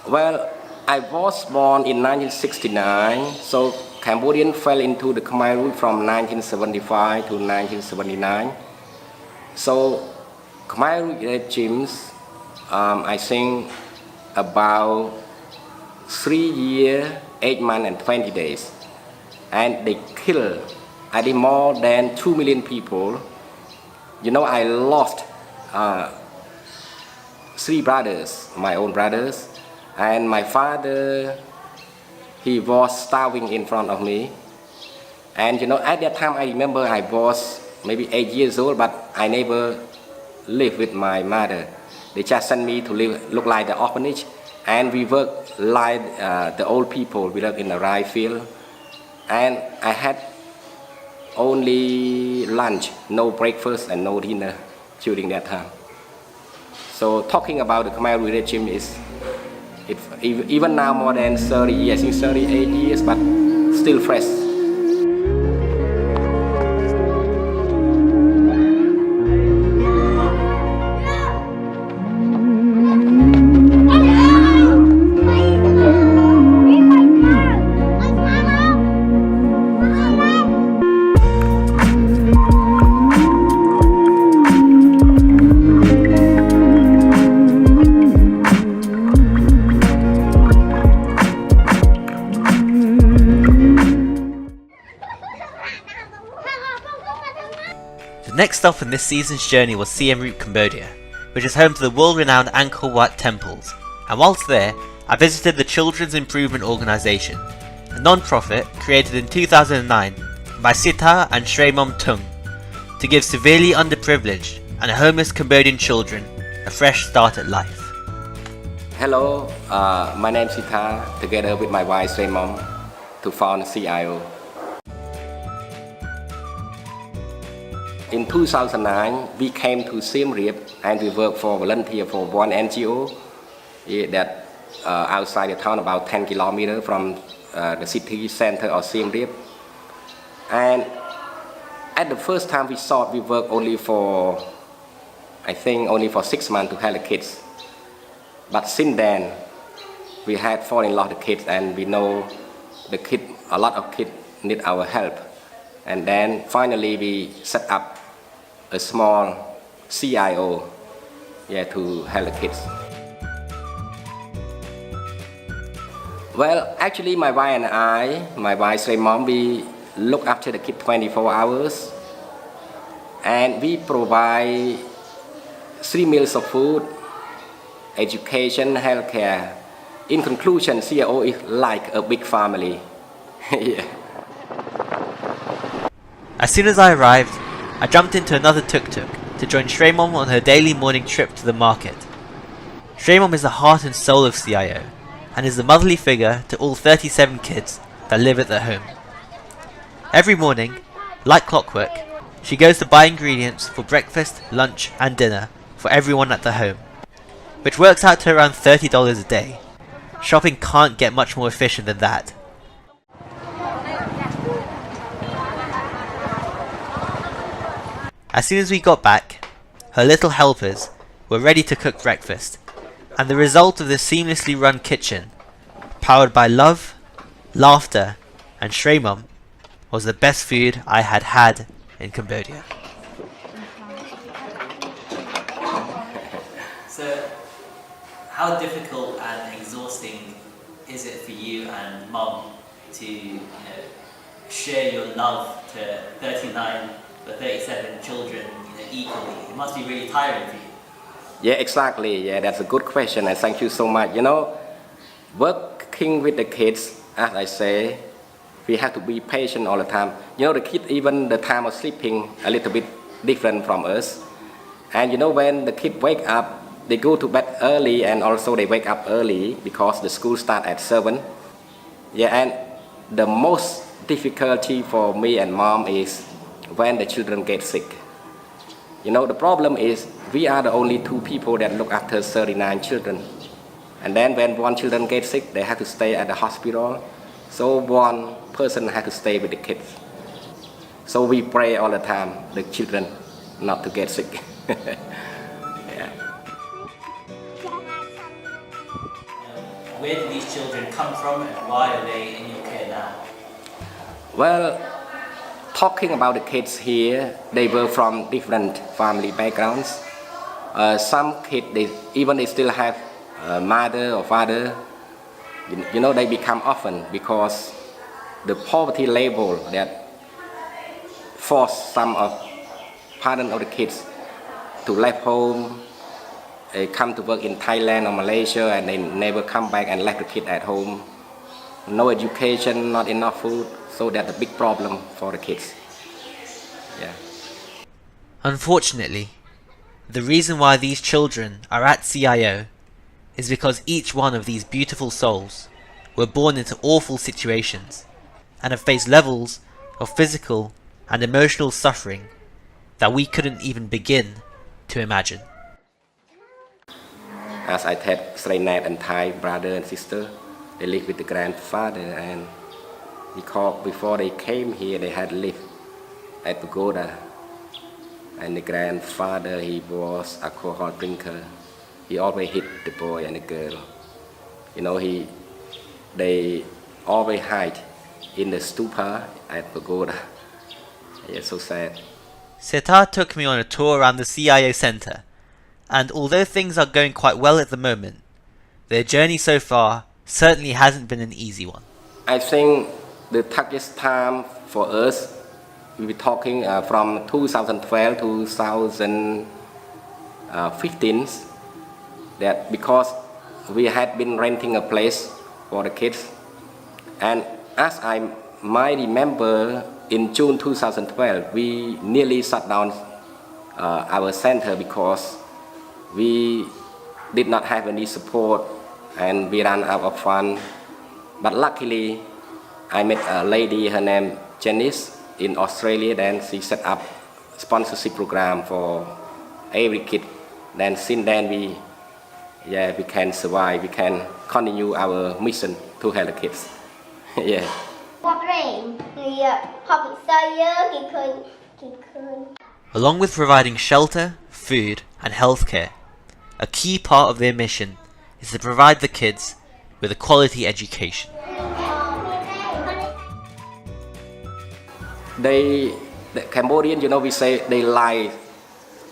Well, I was born in 1969, so Cambodian fell into the Khmer rule from 1975 to 1979. So Khmer regimes, I think about 3 years, 8 months and 20 days. And they killed, I think, more than 2 million people. You know, I lost 3 brothers, my own brothers. And my father, he was starving in front of me. And you know, at that time I remember I was maybe 8 years old, but I never lived with my mother. They just sent me to look like the orphanage. And we worked like the old people. We worked in the rice field. And I had only lunch, no breakfast and no dinner during that time. So talking about the Khmer regime is, even now more than 30 years, I think 38 years, but still fresh. The next stop in this season's journey was Siem Reap, Cambodia, which is home to the world-renowned Angkor Wat temples, and whilst there, I visited the Children's Improvement Organisation, a non-profit created in 2009 by Sitha and Sreymom Toeung to give severely underprivileged and homeless Cambodian children a fresh start at life. Hello, my name is Sitha, together with my wife Sreymom, to found CIO. In 2009, we came to Siem Reap and we worked for volunteer for one NGO that outside the town, about 10 kilometers from the city center of Siem Reap. And at the first time we thought we worked only for, I think only for 6 months to help the kids. But since then, we had fallen in love with the kids, and we know a lot of kids need our help. And then finally we set up a small CIO to help the kids. Well, actually my wife and my wife Sreymom, we look after the kid 24 hours. And we provide 3 meals of food, education, healthcare. In conclusion, CIO is like a big family. Yeah. As soon as I arrived, I jumped into another tuk-tuk to join Sreymom on her daily morning trip to the market. Sreymom is the heart and soul of CIO, and is the motherly figure to all 37 kids that live at their home. Every morning, like clockwork, she goes to buy ingredients for breakfast, lunch and dinner for everyone at the home, which works out to around $30 a day. Shopping can't get much more efficient than that. As soon as we got back, her little helpers were ready to cook breakfast, and the result of this seamlessly run kitchen, powered by love, laughter and Sreymom, was the best food I had had in Cambodia. So, how difficult and exhausting is it for you and Mum to share your love to 39 or 37 children equally? It must be really tiring for you. Yeah, exactly. Yeah, that's a good question, and thank you so much. You know, working with the kids, as I say, we have to be patient all the time. You know, the kids, even the time of sleeping, a little bit different from us. And you know, when the kids wake up, they go to bed early, and also they wake up early because the school starts at 7. Yeah, and the most difficulty for me and Mom is when the children get sick. You know, the problem is we are the only 2 people that look after 39 children. And then when one children gets sick, they have to stay at the hospital. So one person has to stay with the kids. So we pray all the time, the children not to get sick. Yeah. where do these children come from and why are they in your care now? Well, talking about the kids here, they were from different family backgrounds. Some kids, they still have a mother or father. You know, they become orphan because the poverty level that forced some of parents of the kids to leave home. They come to work in Thailand or Malaysia and they never come back and left the kid at home. No education, not enough food, so that's a big problem for the kids. Yeah. Unfortunately, the reason why these children are at CIO is because each one of these beautiful souls were born into awful situations and have faced levels of physical and emotional suffering that we couldn't even begin to imagine. As I had Sreymom and Thai brother and sister, they lived with the grandfather, and because before they came here, they had lived at Pagoda. And the grandfather, he was a alcohol drinker. He always hit the boy and the girl. You know, they always hide in the stupa at Pagoda. Yeah, so sad. Sitha took me on a tour around the CIO Centre, and although things are going quite well at the moment, their journey so far certainly hasn't been an easy one. I think the toughest time for us, we were talking from 2012 to 2015, that because we had been renting a place for the kids, and as I might remember, in June 2012, we nearly shut down our center because we did not have any support and we ran out of funds. But luckily, I met a lady, her name Janice, in Australia. Then she set up a sponsorship program for every kid. Then since then we can survive. We can continue our mission to help the kids. Yeah. Along with providing shelter, food and healthcare, a key part of their mission is to provide the kids with a quality education. The Cambodians, you know, we say they like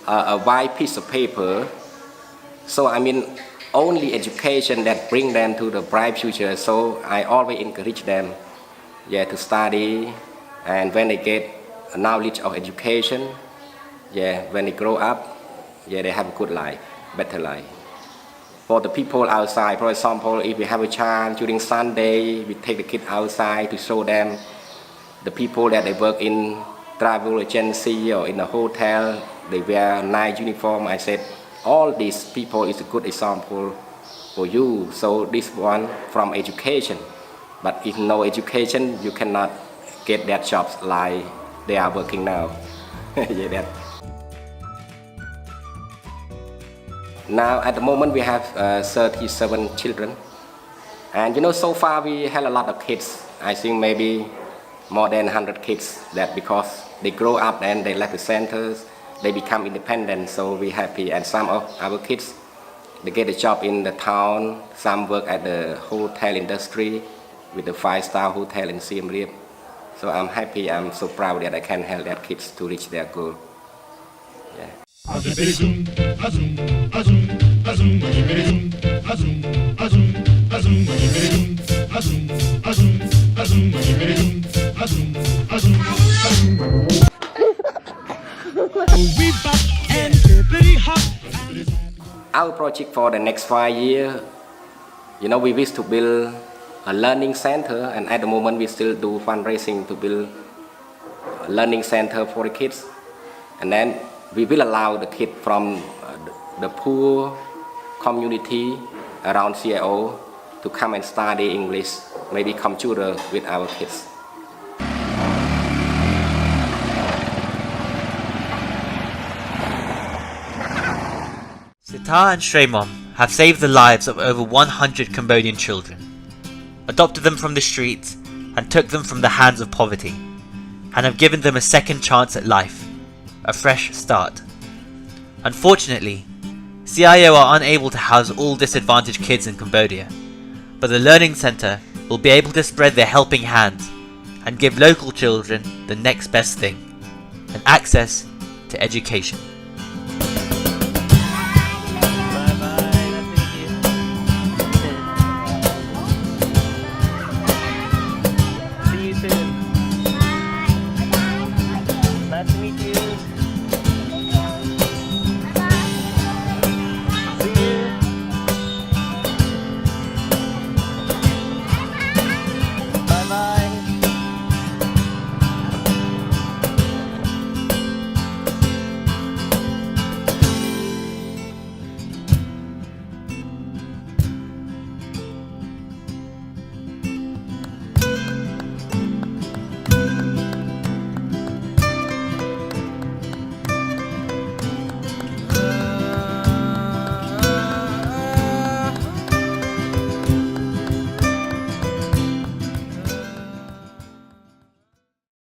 a white piece of paper. So I mean, only education that bring them to the bright future. So I always encourage them, to study, and when they get a knowledge of education, when they grow up, they have a good life, better life. For the people outside, for example, if we have a child during Sunday, we take the kid outside to show them the people that they work in travel agency or in a hotel, they wear nice uniform. I said, all these people is a good example for you. So this one from education. But if no education, you cannot get that jobs like they are working now. Now at the moment we have 37 children. And you know, so far we had a lot of kids. I think maybe more than 100 kids that because they grow up and they left the centers, they become independent, so we're happy. And some of our kids, they get a job in the town, some work at the hotel industry with the 5-star hotel in Siem Reap. So I'm happy, I'm so proud that I can help their kids to reach their goal. Our project for the next 5 years, you know, we wish to build a learning center, and at the moment we still do fundraising to build a learning center for the kids. And then we will allow the kids from the poor community around CIO to come and study English, maybe computer with our kids. Sitha and Sreymom have saved the lives of over 100 Cambodian children, adopted them from the streets and took them from the hands of poverty, and have given them a second chance at life, a fresh start. Unfortunately, CIO are unable to house all disadvantaged kids in Cambodia, but the Learning Centre will be able to spread their helping hand and give local children the next best thing, and access to education.